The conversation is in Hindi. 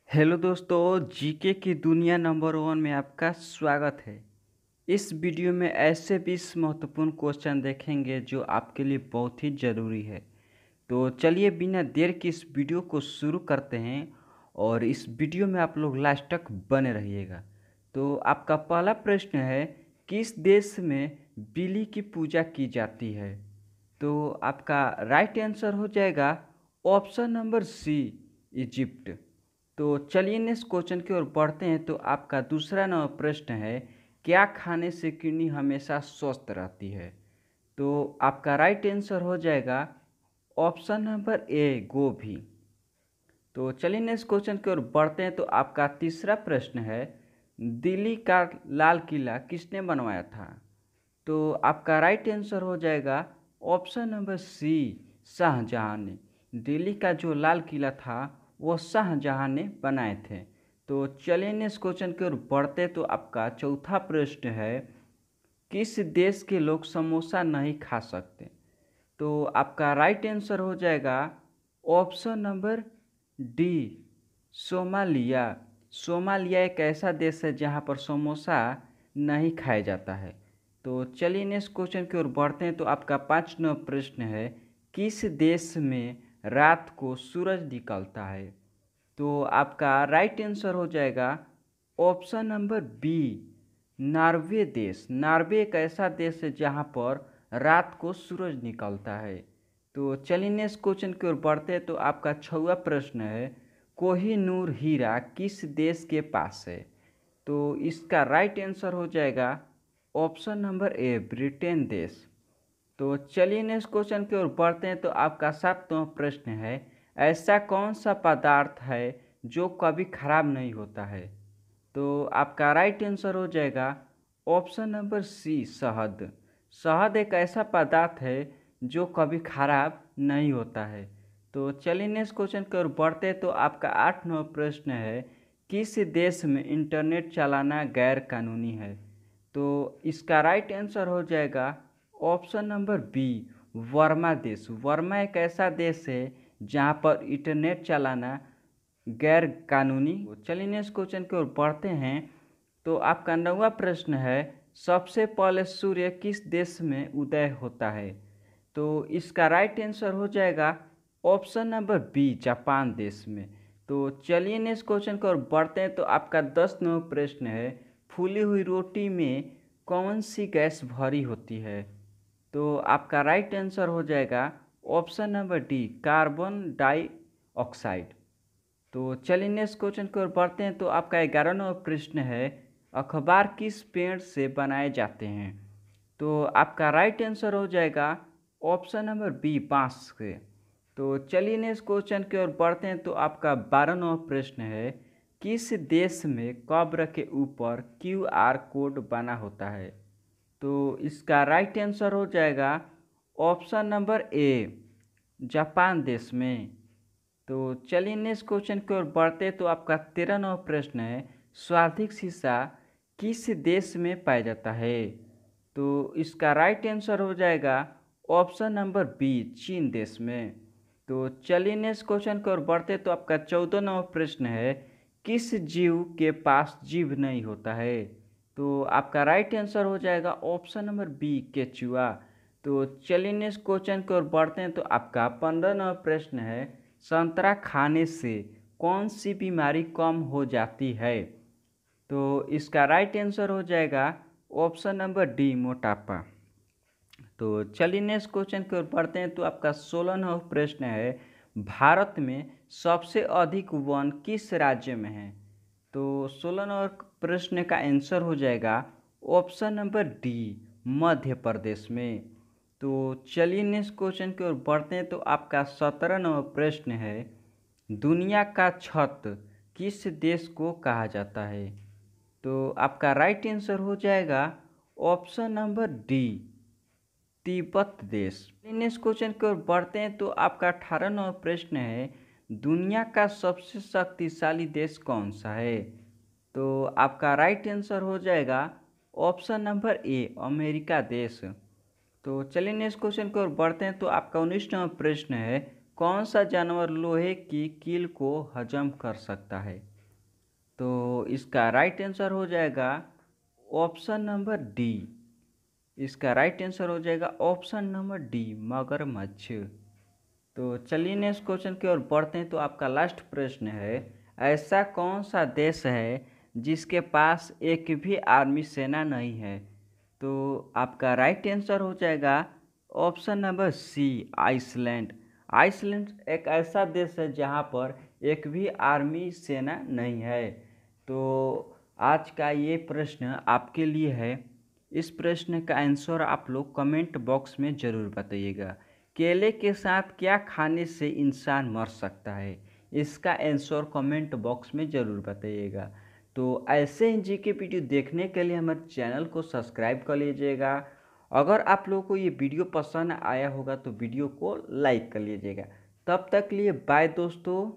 हेलो दोस्तों, जीके की दुनिया नंबर 1 में आपका स्वागत है। इस वीडियो में ऐसे 20 महत्वपूर्ण क्वेश्चन देखेंगे जो आपके लिए बहुत ही ज़रूरी है। तो चलिए बिना देर के इस वीडियो को शुरू करते हैं और इस वीडियो में आप लोग लास्ट तक बने रहिएगा। तो आपका पहला प्रश्न है, किस देश में बिल्ली की पूजा की जाती है? तो आपका राइट आंसर हो जाएगा ऑप्शन नंबर सी, इजिप्ट। तो चलिए नेक्स्ट क्वेश्चन की ओर बढ़ते हैं। तो आपका दूसरा नंबर प्रश्न है, क्या खाने से किडनी हमेशा स्वस्थ रहती है? तो आपका राइट आंसर हो जाएगा ऑप्शन नंबर ए, गोभी। तो चलिए नेक्स्ट क्वेश्चन की ओर बढ़ते हैं। तो आपका तीसरा प्रश्न है, दिल्ली का लाल किला किसने बनवाया था? तो आपका राइट आंसर हो जाएगा ऑप्शन नंबर सी, शाहजहां ने। दिल्ली का जो लाल किला था वो शाहजहां ने बनाए थे। तो चलिए नेक्स्ट क्वेश्चन की ओर बढ़ते। तो आपका चौथा प्रश्न है, किस देश के लोग समोसा नहीं खा सकते? तो आपका राइट आंसर हो जाएगा option number D, Somalia. Somalia एक ऐसा देश है जहाँ पर समोसा नहीं खाया जाता है। तो चलिए नेक्स्ट क्वेश्चन की ओर बढ़ते हैं। तो आपका 5वां प्रश्न है, किस देश में रात को सूरज निकलता है? तो आपका राइट आंसर हो जाएगा ऑप्शन नंबर बी, नॉर्वे देश। नॉर्वे एक ऐसा देश है जहाँ पर रात को सूरज निकलता है। तो चलिए नेक्स्ट क्वेश्चन की ओर बढ़ते हैं। तो आपका 6वां प्रश्न है, कोहिनूर हीरा किस देश के पास है? तो इसका राइट आंसर हो जाएगा ऑप्शन नंबर ए, ब्रिटेन देश। तो चलिए नेक्स्ट क्वेश्चन की ओर बढ़ते हैं। तो आपका 7वां प्रश्न है, ऐसा कौन सा पदार्थ है जो कभी खराब नहीं होता है? तो आपका राइट आंसर हो जाएगा ऑप्शन नंबर सी, शहद। शहद एक ऐसा पदार्थ है जो कभी खराब नहीं होता है। तो चलिए नेक्स्ट क्वेश्चन की ओर बढ़ते हैं। तो आपका 8वां प्रश्न है, किस देश में इंटरनेट चलाना गैर कानूनी है? तो इसका राइट आंसर हो जाएगा ऑप्शन नंबर बी, वर्मा देश। वर्मा एक ऐसा देश है जहाँ पर इंटरनेट चलाना गैर कानूनी। चलिए नेक्स्ट क्वेश्चन की ओर बढ़ते हैं। तो आपका 9वां प्रश्न है, सबसे पहले सूर्य किस देश में उदय होता है? तो इसका राइट आंसर हो जाएगा ऑप्शन नंबर बी, जापान देश में। तो चलिए नेक्स्ट क्वेश्चन की ओर बढ़ते हैं। तो आपका 10वां प्रश्न है, फूली हुई रोटी में कौन सी गैस भरी होती है? तो आपका राइट आंसर हो जाएगा option number D, carbon dioxide. तो चलिए नेक्स्ट क्वेश्चन की ओर बढ़ते हैं। तो आपका 11वां प्रश्न है, अखबार किस पेड़ से बनाए जाते हैं? तो आपका राइट आंसर हो जाएगा ऑप्शन नंबर बी, बांस से। तो चलिए नेक्स्ट क्वेश्चन की ओर बढ़ते हैं। तो आपका 12वां प्रश्न है, किस देश में कब्र के ऊपर QR कोड बना होता है? तो इसका राइट आंसर हो जाएगा ऑप्शन नंबर ए, जापान देश में। तो चलिए नेक्स्ट क्वेश्चन की ओर बढ़ते। तो आपका 13वां प्रश्न है, सर्वाधिक शीशा किस देश में पाया जाता है? तो इसका राइट आंसर हो जाएगा ऑप्शन नंबर बी, चीन देश में। तो चलिए नेक्स्ट क्वेश्चन की ओर बढ़ते। तो आपका 14वां प्रश्न है, किस जीव के पास जीभ नहीं होता है? तो आपका राइट आंसर हो जाएगा ऑप्शन नंबर बी, केचुआ। तो चलिए नेक्स्ट क्वेश्चन की ओर बढ़ते हैं। तो आपका 15वां प्रश्न है, संतरा खाने से कौन सी बीमारी कम हो जाती है? तो इसका राइट आंसर हो जाएगा ऑप्शन नंबर डी, मोटापा। तो चलिए नेक्स्ट क्वेश्चन की ओर बढ़ते हैं। तो आपका 16वां प्रश्न है, भारत में सबसे अधिक वन किस राज्य में है? तो 16वां प्रश्न का आंसर हो जाएगा option number D, Madhya Pradesh में। तो चलिए नेक्स्ट क्वेश्चन की ओर बढ़ते हैं। तो आपका 17वां प्रश्न है, दुनिया का छत किस देश को कहा जाता है? तो आपका राइट आंसर हो जाएगा ऑप्शन नंबर डी, तिब्बत देश। नेक्स्ट क्वेश्चन की ओर बढ़ते हैं। तो आपका 18वां प्रश्न है, दुनिया का सबसे शक्तिशाली देश कौन सा है? तो आपका राइट आंसर हो जाएगा ऑप्शन नंबर ए, अमेरिका देश। तो चलिए नेक्स्ट क्वेश्चन की ओर बढ़ते हैं। तो आपका 19वां प्रश्न है, कौन सा जानवर लोहे की कील को हजम कर सकता है? तो इसका राइट आंसर हो जाएगा ऑप्शन नंबर डी। इसका राइट आंसर हो जाएगा ऑप्शन नंबर डी, मगरमच्छ। तो चलिए नेक्स्ट क्वेश्चन की ओर बढ़ते हैं। तो आपका लास्ट प्रश्न है, ऐसा कौन सा देश है जिसके पास एक भी आर्मी सेना नहीं है? तो आपका राइट आंसर हो जाएगा option number C, Iceland. Iceland एक ऐसा देश है जहां पर एक भी आर्मी सेना नहीं है। तो आज का ये प्रश्न आपके लिए है। इस प्रश्न का आंसर आप लोग कमेंट बॉक्स में ज़रूर बताइएगा। केले के साथ क्या खाने से इंसान मर सकता है? इसका आंसर कमेंट बॉक्स में ज़रूर बताइएगा। तो ऐसे ही जीके वीडियो देखने के लिए हमारे चैनल को सब्सक्राइब कर लीजिएगा। अगर आप लोगों को ये वीडियो पसंद आया होगा तो वीडियो को लाइक कर लीजिएगा। तब तक लिए बाय दोस्तों।